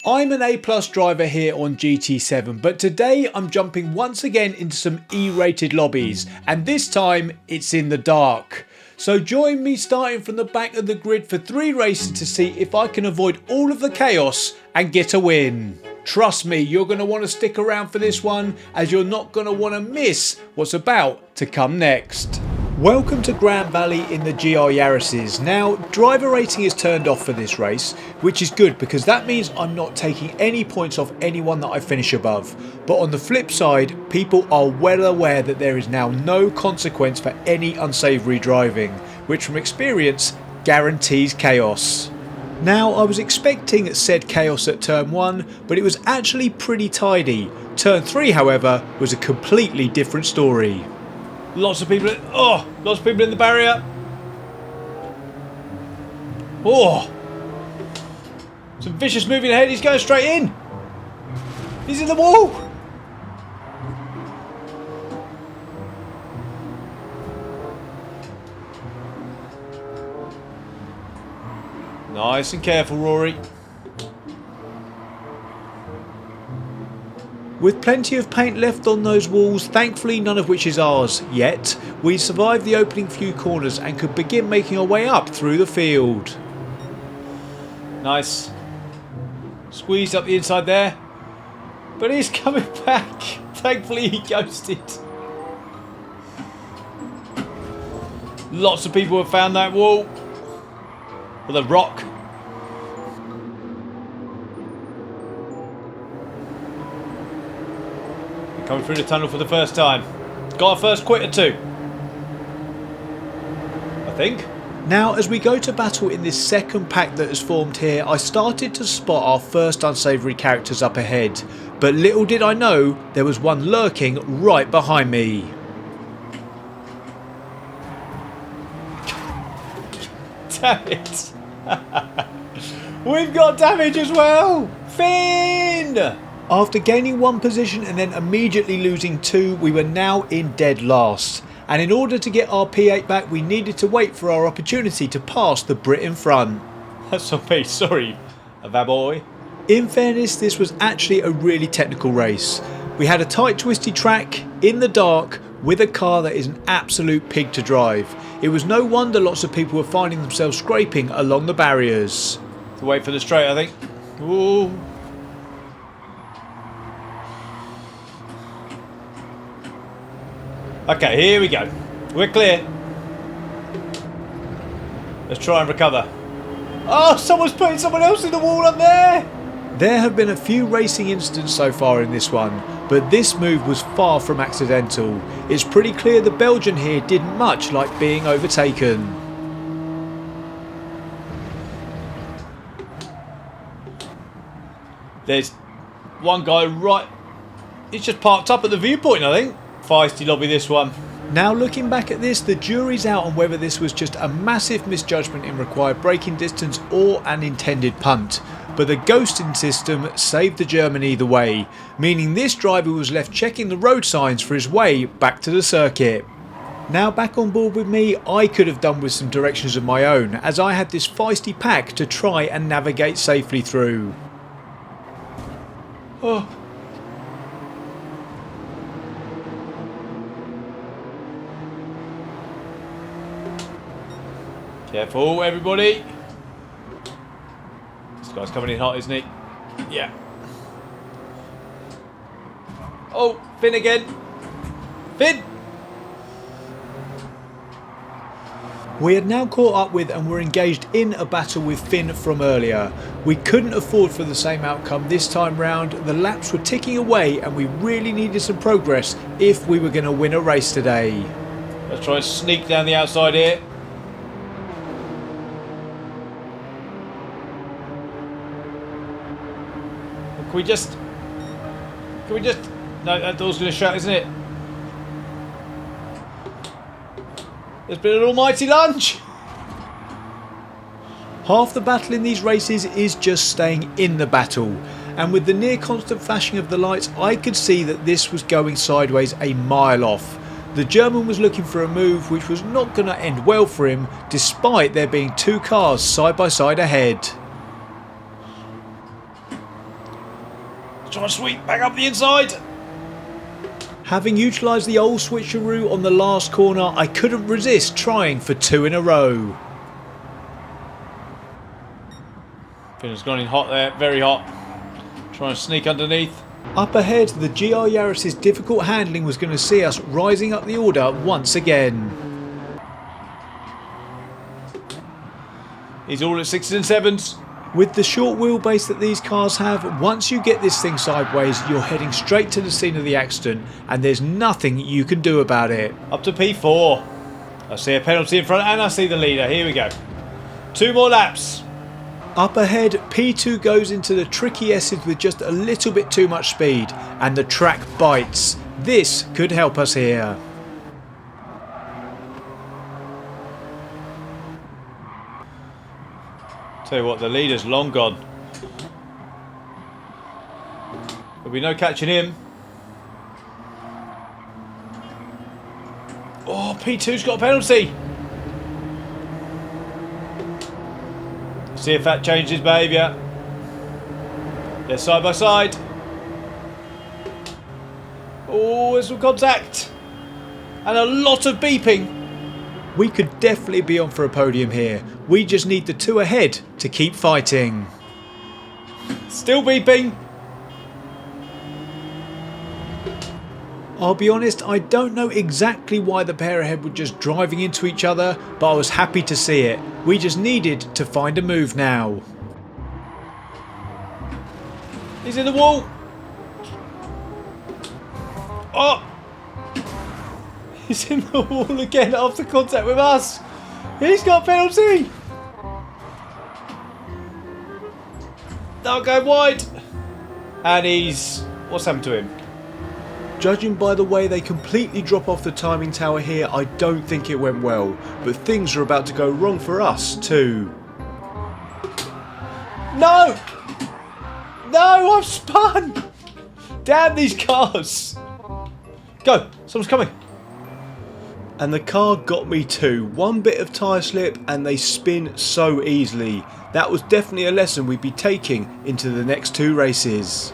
I'm an A+ driver here on GT7, but today I'm jumping once again into some E-rated lobbies, and this time it's in the dark. So join me starting from the back of the grid for 3 races to see if I can avoid all of the chaos and get a win. Trust me, you're going to want to stick around for this one, as you're not going to want to miss what's about to come next. Welcome to Gran Valley in the GR Yaris's. Now, driver rating is turned off for this race, which is good because that means I'm not taking any points off anyone that I finish above. But on the flip side, people are well aware that there is now no consequence for any unsavoury driving, which from experience guarantees chaos. Now, I was expecting said chaos at turn 1, but it was actually pretty tidy. Turn 3, however, was a completely different story. Lots of people in the barrier. Oh, some vicious moving ahead. He's going straight in. He's in the wall. Nice and careful, Rory. With plenty of paint left on those walls, thankfully none of which is ours yet, we survived the opening few corners and could begin making our way up through the field. Nice. Squeezed up the inside there. But he's coming back. Thankfully he ghosted. Lots of people have found that wall. Or the rock. Coming through the tunnel for the first time. Got our first quitter too, I think. Now, as we go to battle in this second pack that has formed here, I started to spot our first unsavoury characters up ahead. But little did I know, there was one lurking right behind me. Damn it. We've got damage as well. Finn! After gaining 1 position and then immediately losing 2, we were now in dead last. And in order to get our P8 back, we needed to wait for our opportunity to pass the Brit in front. That's on me, sorry, Avaboy. In fairness, this was actually a really technical race. We had a tight, twisty track, in the dark, with a car that is an absolute pig to drive. It was no wonder lots of people were finding themselves scraping along the barriers. To wait for the straight, I think. Ooh. Okay, here we go. We're clear. Let's try and recover. Oh, someone's putting someone else in the wall up there! There have been a few racing incidents so far in this one, but this move was far from accidental. It's pretty clear the Belgian here didn't much like being overtaken. There's one guy right... He's just parked up at the viewpoint, I think. Feisty lobby this one. Now looking back at this, the jury's out on whether this was just a massive misjudgment in required braking distance or an intended punt. But the ghosting system saved the German either way, meaning this driver was left checking the road signs for his way back to the circuit. Now back on board with me, I could have done with some directions of my own, as I had this feisty pack to try and navigate safely through. Oh. Careful, everybody. This guy's coming in hot, isn't he? Yeah. Oh, Finn again. Finn! We had now caught up with and were engaged in a battle with Finn from earlier. We couldn't afford for the same outcome this time round. The laps were ticking away and we really needed some progress if we were going to win a race today. Let's try and sneak down the outside here. Can we just... No, that door's going to shut, isn't it? There's been an almighty lunge! Half the battle in these races is just staying in the battle. And with the near constant flashing of the lights, I could see that this was going sideways a mile off. The German was looking for a move which was not going to end well for him, despite there being 2 cars side by side ahead. Try and sweep back up the inside. Having utilised the old switcheroo on the last corner, I couldn't resist trying for 2 in a row. Finn's gone in hot there, very hot. Try and sneak underneath. Up ahead, the GR Yaris's difficult handling was going to see us rising up the order once again. He's all at 6s and 7s. With the short wheelbase that these cars have, once you get this thing sideways, you're heading straight to the scene of the accident and there's nothing you can do about it. Up to P4. I see a penalty in front and I see the leader. Here we go. 2 more laps. Up ahead, P2 goes into the tricky S's with just a little bit too much speed and the track bites. This could help us here. Tell you what, the leader's long gone. There'll be no catching him. Oh, P2's got a penalty. See if that changes behaviour. They're side by side. Oh, there's some contact. And a lot of beeping. We could definitely be on for a podium here. We just need the 2 ahead to keep fighting. Still beeping. I'll be honest, I don't know exactly why the pair ahead were just driving into each other, but I was happy to see it. We just needed to find a move now. He's in the wall. Oh! He's in the wall again after contact with us. He's got a penalty. Now going wide. And he's... what's happened to him? Judging by the way they completely drop off the timing tower here, I don't think it went well. But things are about to go wrong for us too. No! No, I've spun! Damn these cars! Go! Someone's coming! And the car got me too. One bit of tyre slip and they spin so easily. That was definitely a lesson we'd be taking into the next 2 races.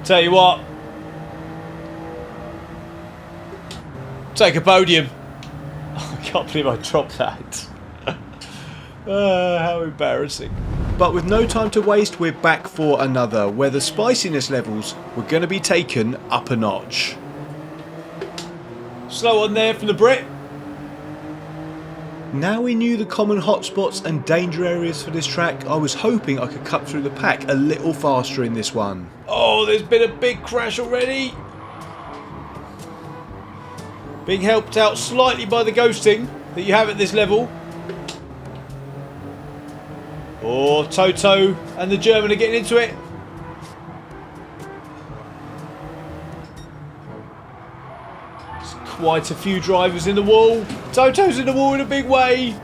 Tell you what. Take a podium. I can't believe I dropped that. How embarrassing. But with no time to waste, we're back for another, where the spiciness levels were going to be taken up a notch. Slow on there from the Brit. Now we knew the common hotspots and danger areas for this track, I was hoping I could cut through the pack a little faster in this one. Oh, there's been a big crash already. Being helped out slightly by the ghosting that you have at this level. Oh, Toto and the German are getting into it. There's quite a few drivers in the wall. Toto's in the wall in a big way.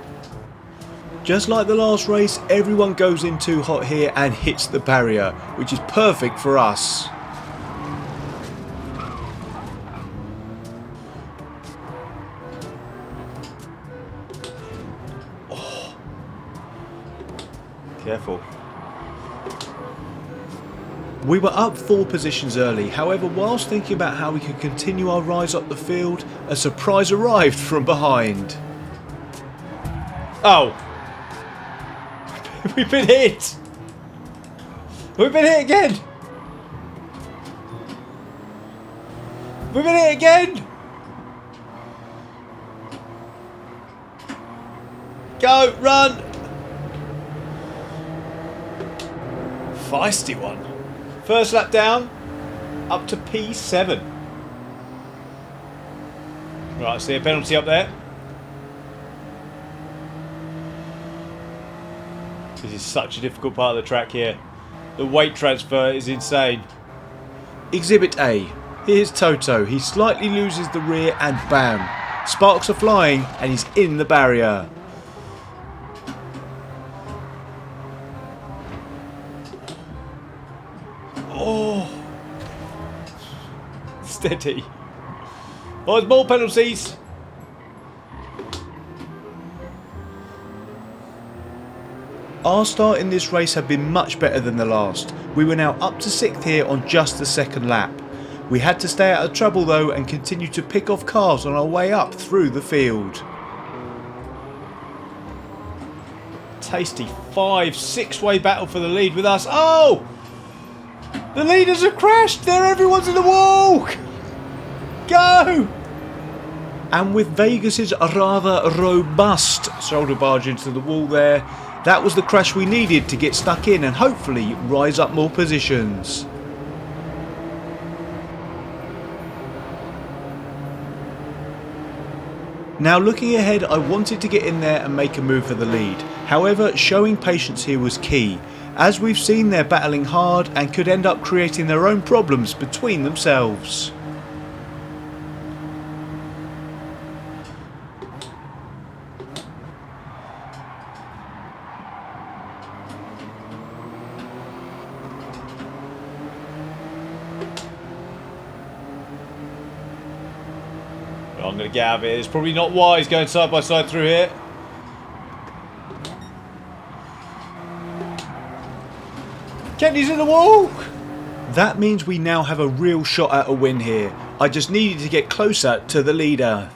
Just like the last race, everyone goes in too hot here and hits the barrier, which is perfect for us. Careful. We were up 4 positions early, however whilst thinking about how we could continue our rise up the field, a surprise arrived from behind. Oh! We've been hit! We've been hit again! We've been hit again! Go, run! Feisty one. First lap down, up to P7. Right, I see a penalty up there. This is such a difficult part of the track here. The weight transfer is insane. Exhibit A. Here's Toto. He slightly loses the rear and bam. Sparks are flying and he's in the barrier. Oh, steady. Oh, there's more penalties. Our start in this race had been much better than the last. We were now up to 6th here on just the second lap. We had to stay out of trouble though and continue to pick off cars on our way up through the field. Tasty 5-6-way battle for the lead with us. Oh! The leaders have crashed! Everyone's in the wall! Go! And with Vegas's rather robust shoulder barge into the wall there, that was the crash we needed to get stuck in and hopefully rise up more positions. Now looking ahead, I wanted to get in there and make a move for the lead. However, showing patience here was key. As we've seen, they're battling hard and could end up creating their own problems between themselves. I'm going to get out of it. It's probably not wise going side by side through here. Kenny's in the wall! That means we now have a real shot at a win here. I just needed to get closer to the leader.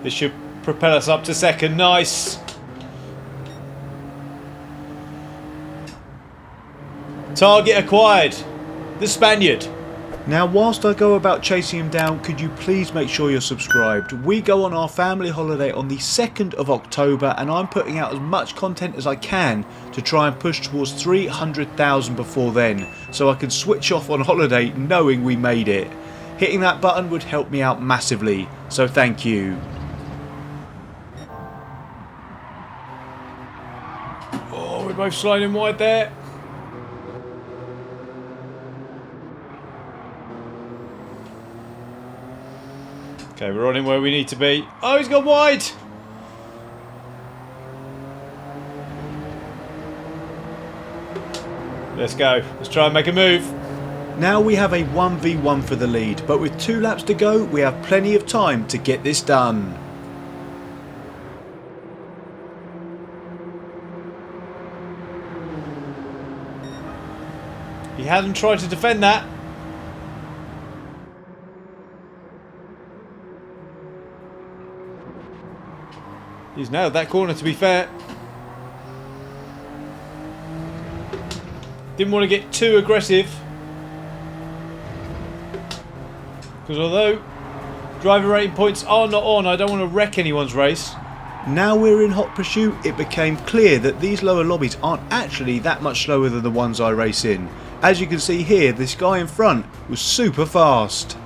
This should propel us up to second. Nice. Target acquired. The Spaniard. Now whilst I go about chasing him down, could you please make sure you're subscribed? We go on our family holiday on the 2nd of October and I'm putting out as much content as I can to try and push towards 300,000 before then, so I can switch off on holiday knowing we made it. Hitting that button would help me out massively, so thank you. Oh, we're both sliding wide there. Okay, we're on him where we need to be. Oh, he's gone wide! Let's go. Let's try and make a move. Now we have a 1v1 for the lead, but with 2 laps to go, we have plenty of time to get this done. He hasn't tried to defend that. He's nailed that corner, to be fair. Didn't want to get too aggressive, because although driver rating points are not on, I don't want to wreck anyone's race. Now we're in hot pursuit, it became clear that these lower lobbies aren't actually that much slower than the ones I race in. As you can see here, this guy in front was super fast.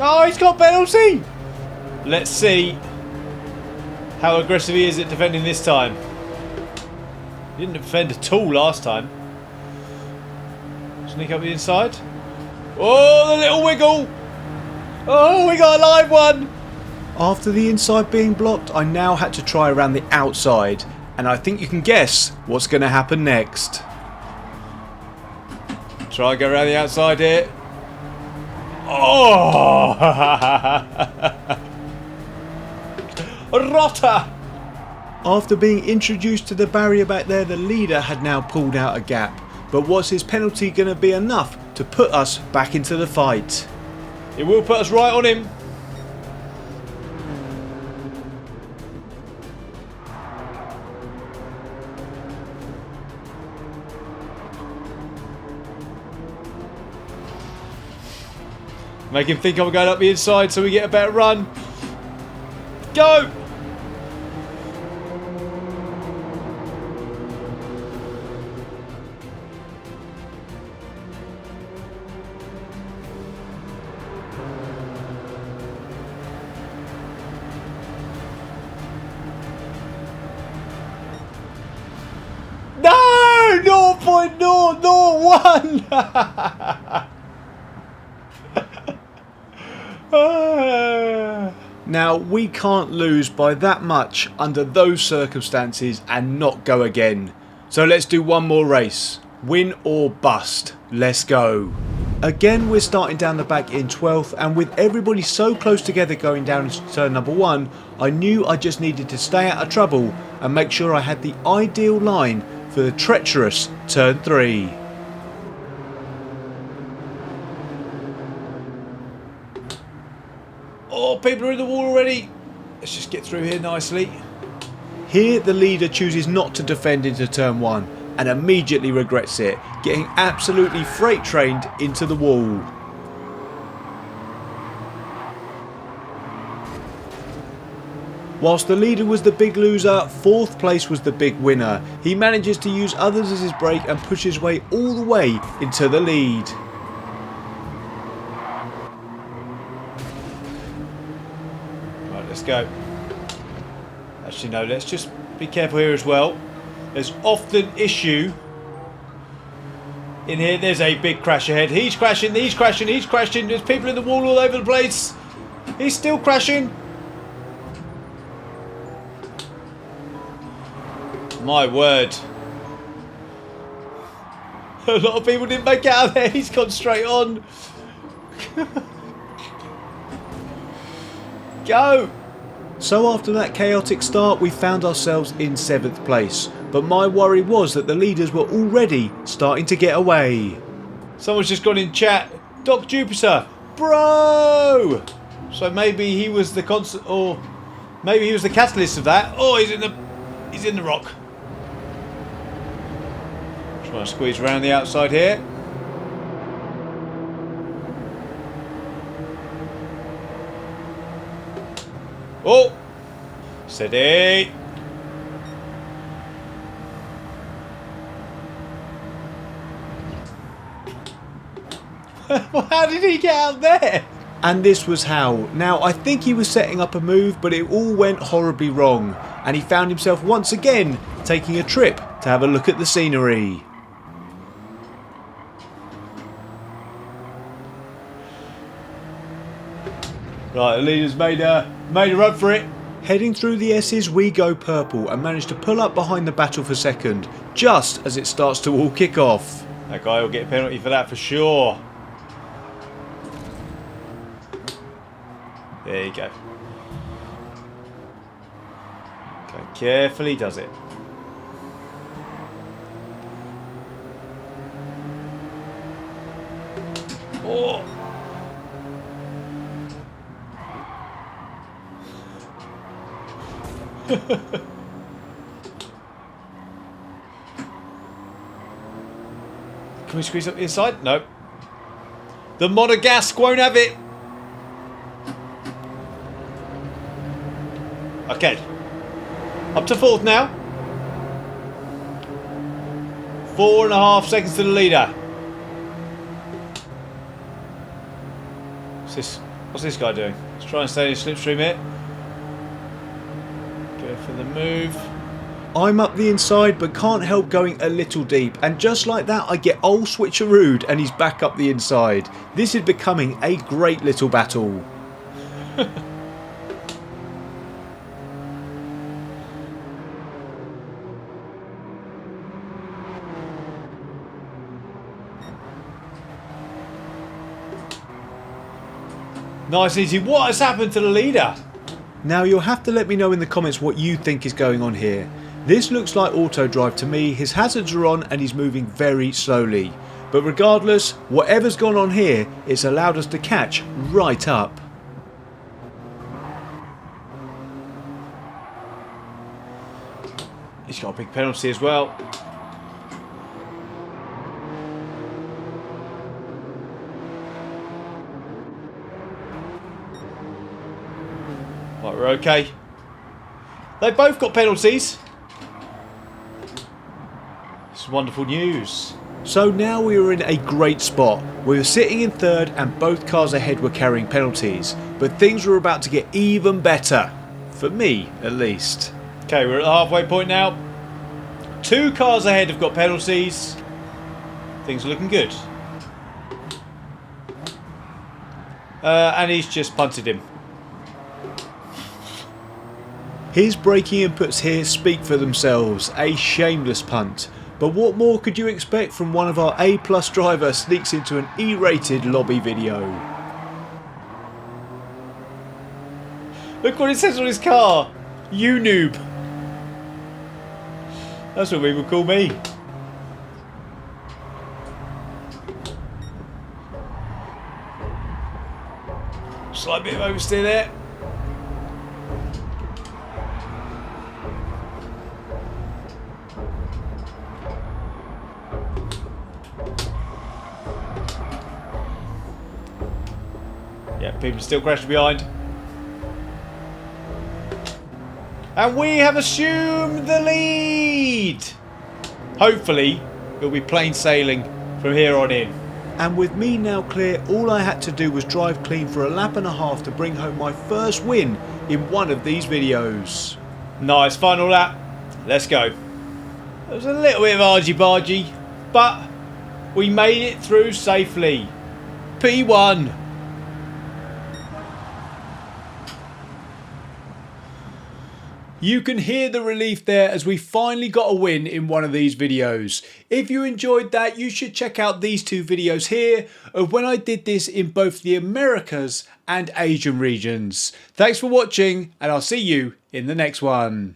Oh, he's got penalty! Let's see how aggressive he is at defending this time. He didn't defend at all last time. Sneak up the inside. Oh, the little wiggle! Oh, we got a live one! After the inside being blocked, I now had to try around the outside. And I think you can guess what's going to happen next. Try and go around the outside here. Oh! Rotter! After being introduced to the barrier back there, the leader had now pulled out a gap. But was his penalty going to be enough to put us back into the fight? It will put us right on him. Make him think I'm going up the inside so we get a better run. Go! No! 0.001! Now, we can't lose by that much under those circumstances and not go again. So let's do one more race. Win or bust. Let's go. Again, we're starting down the back in 12th, and with everybody so close together going down into turn number 1, I knew I just needed to stay out of trouble and make sure I had the ideal line for the treacherous turn 3. Oh, people are in the wall already. Let's just get through here nicely. Here the leader chooses not to defend into turn 1 and immediately regrets it, getting absolutely freight trained into the wall. Whilst the leader was the big loser, 4th place was the big winner. He manages to use others as his brake and push his way all the way into the lead. Right, let's go. Actually no, let's just be careful here as well. There's often issue in here. There's a big crash ahead. He's crashing, he's crashing, he's crashing. There's people in the wall all over the place. He's still crashing. My word. A lot of people didn't make it out of there. He's gone straight on. Go. So after that chaotic start, we found ourselves in 7th place. But my worry was that the leaders were already starting to get away. Someone's just gone in chat. Doc Jupiter, bro. So maybe he was the constant, or maybe he was the catalyst of that. Oh, he's in the rock. Trying to squeeze around the outside here. Oh, steady. How did he get out there? And this was how. Now, I think he was setting up a move, but it all went horribly wrong. And he found himself once again taking a trip to have a look at the scenery. Right, the leader's made a run for it. Heading through the S's, we go purple and manage to pull up behind the battle for second, just as it starts to all kick off. That guy will get a penalty for that for sure. There you go. Okay, carefully does it. Oh. Can we squeeze up the inside? No. The Monegasque won't have it. Okay. Up to 4th now. 4.5 seconds to the leader. What's this guy doing? Let's try and stay in slipstream here. Go for the move. I'm up the inside but can't help going a little deep, and just like that I get old switcherooed and he's back up the inside. This is becoming a great little battle. Nice easy. What has happened to the leader? Now you'll have to let me know in the comments what you think is going on here. This looks like auto drive to me. His hazards are on and he's moving very slowly. But regardless, whatever's gone on here, it's allowed us to catch right up. He's got a big penalty as well. Right, we're okay. They both got penalties. This is wonderful news. So now we were in a great spot. We were sitting in 3rd and both cars ahead were carrying penalties. But things were about to get even better. For me, at least. Okay, we're at the halfway point now. 2 cars ahead have got penalties. Things are looking good. And he's just punted him. His braking inputs here speak for themselves. A shameless punt. But what more could you expect from one of our A+ drivers sneaks into an E-rated lobby video? Look what it says on his car. You noob. That's what people call me. Slight bit of oversteer there. Yeah, people still crashing behind. And we have assumed the lead! Hopefully, it'll be plain sailing from here on in. And with me now clear, all I had to do was drive clean for a lap and a half to bring home my first win in one of these videos. Nice final lap. Let's go. There was a little bit of argy-bargy, but we made it through safely. P1. You can hear the relief there as we finally got a win in one of these videos. If you enjoyed that, you should check out these two videos here of when I did this in both the Americas and Asian regions. Thanks for watching, and I'll see you in the next one.